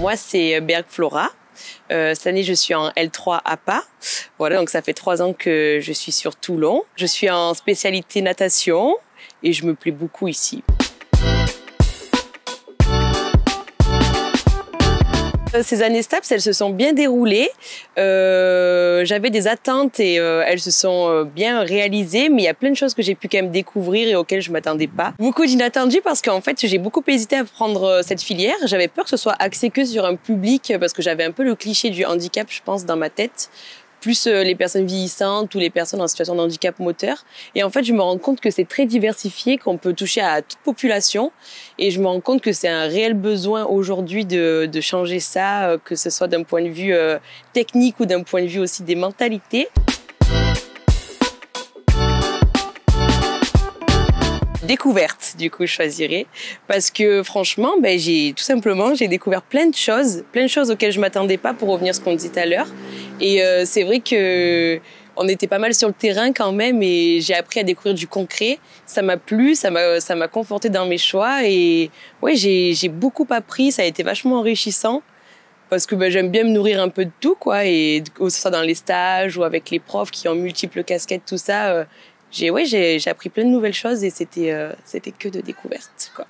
moi, c'est Berg Flora. Cette année, je suis en L3 APA. Voilà, donc ça fait 3 ans que je suis sur Toulon. Je suis en spécialité natation et je me plais beaucoup ici. Ces années STAPS, elles se sont bien déroulées. J'avais des attentes et elles se sont bien réalisées, mais il y a plein de choses que j'ai pu quand même découvrir et auxquelles je m'attendais pas. Beaucoup d'inattendus parce qu'en fait, j'ai beaucoup hésité à prendre cette filière. J'avais peur que ce soit axé que sur un public parce que j'avais un peu le cliché du handicap, je pense, dans ma tête. Plus les personnes vieillissantes ou les personnes en situation de handicap moteur. Et en fait, je me rends compte que c'est très diversifié, qu'on peut toucher à toute population. Et je me rends compte que c'est un réel besoin aujourd'hui de changer ça, que ce soit d'un point de vue technique ou d'un point de vue aussi des mentalités. Découverte, du coup, je choisirais. Parce que franchement, j'ai découvert plein de choses auxquelles je m'attendais pas, pour revenir à ce qu'on disait tout à l'heure. Et c'est vrai que on était pas mal sur le terrain quand même et j'ai appris à découvrir du concret. Ça m'a plu, ça m'a conforté dans mes choix et ouais, j'ai beaucoup appris, ça a été vachement enrichissant parce que j'aime bien me nourrir un peu de tout, quoi, et que ce soit dans les stages ou avec les profs qui ont multiples casquettes, tout ça, j'ai appris plein de nouvelles choses et c'était que de découvertes, quoi.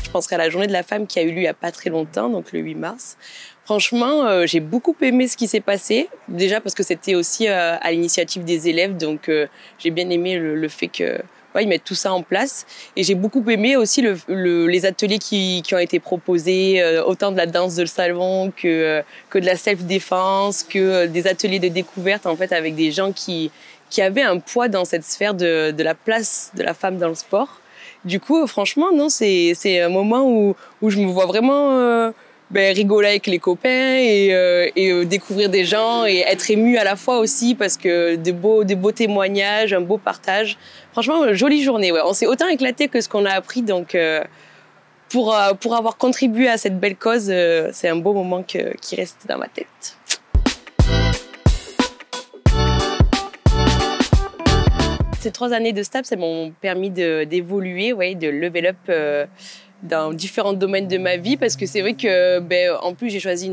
Je penserai à la journée de la femme qui a eu lieu il n'y a pas très longtemps, donc le 8 mars. Franchement, j'ai beaucoup aimé ce qui s'est passé. Déjà parce que c'était aussi à l'initiative des élèves, donc j'ai bien aimé le fait que ils mettent tout ça en place. Et j'ai beaucoup aimé aussi les ateliers qui ont été proposés, autant de la danse de salon que de la self-défense, que des ateliers de découverte en fait avec des gens qui avaient un poids dans cette sphère de la place de la femme dans le sport. Du coup, franchement, non, c'est un moment où je me vois vraiment rigoler avec les copains et découvrir des gens et être émue à la fois aussi parce que des beaux témoignages, un beau partage. Franchement, jolie journée. Ouais. On s'est autant éclaté que ce qu'on a appris. Donc, pour avoir contribué à cette belle cause, c'est un beau moment qui reste dans ma tête. Ces 3 années de STAPS, elles m'ont permis d'évoluer, de level up dans différents domaines de ma vie, parce que c'est vrai que, en plus, j'ai choisi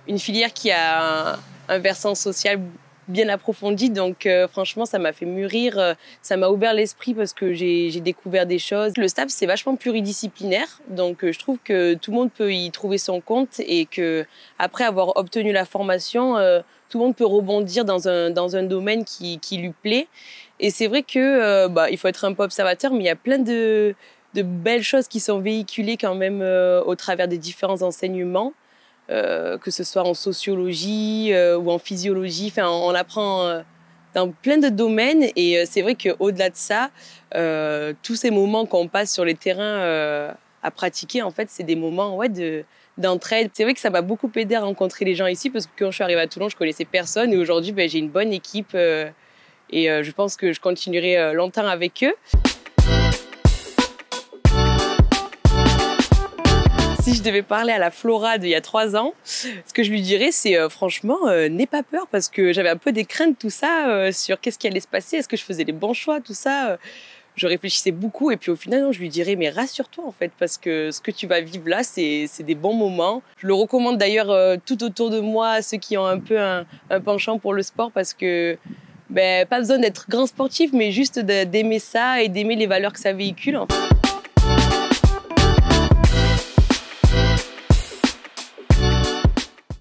une filière qui a un versant social bien approfondi, donc franchement, ça m'a fait mûrir, ça m'a ouvert l'esprit parce que j'ai découvert des choses. Le STAPS, c'est vachement pluridisciplinaire, donc je trouve que tout le monde peut y trouver son compte et que après avoir obtenu la formation, tout le monde peut rebondir dans un domaine qui lui plaît. Et c'est vrai que il faut être un peu observateur, mais il y a plein de belles choses qui sont véhiculées quand même au travers des différents enseignements, que ce soit en sociologie ou en physiologie. Enfin, on apprend dans plein de domaines et c'est vrai qu'au-delà de ça, tous ces moments qu'on passe sur les terrains à pratiquer, en fait, c'est des moments d'entraide. C'est vrai que ça m'a beaucoup aidé à rencontrer les gens ici parce que quand je suis arrivée à Toulon, je connaissais personne et aujourd'hui, j'ai une bonne équipe. Et je pense que je continuerai longtemps avec eux. Si je devais parler à la Flora d'il y a 3 ans, ce que je lui dirais, c'est franchement, n'aie pas peur, parce que j'avais un peu des craintes, tout ça, sur qu'est-ce qui allait se passer, est-ce que je faisais les bons choix, tout ça. Je réfléchissais beaucoup et puis au final, non, je lui dirais, mais rassure-toi en fait, parce que ce que tu vas vivre là, c'est des bons moments. Je le recommande d'ailleurs tout autour de moi à ceux qui ont un peu un penchant pour le sport, parce que pas besoin d'être grand sportif, mais juste d'aimer ça et d'aimer les valeurs que ça véhicule, en fait.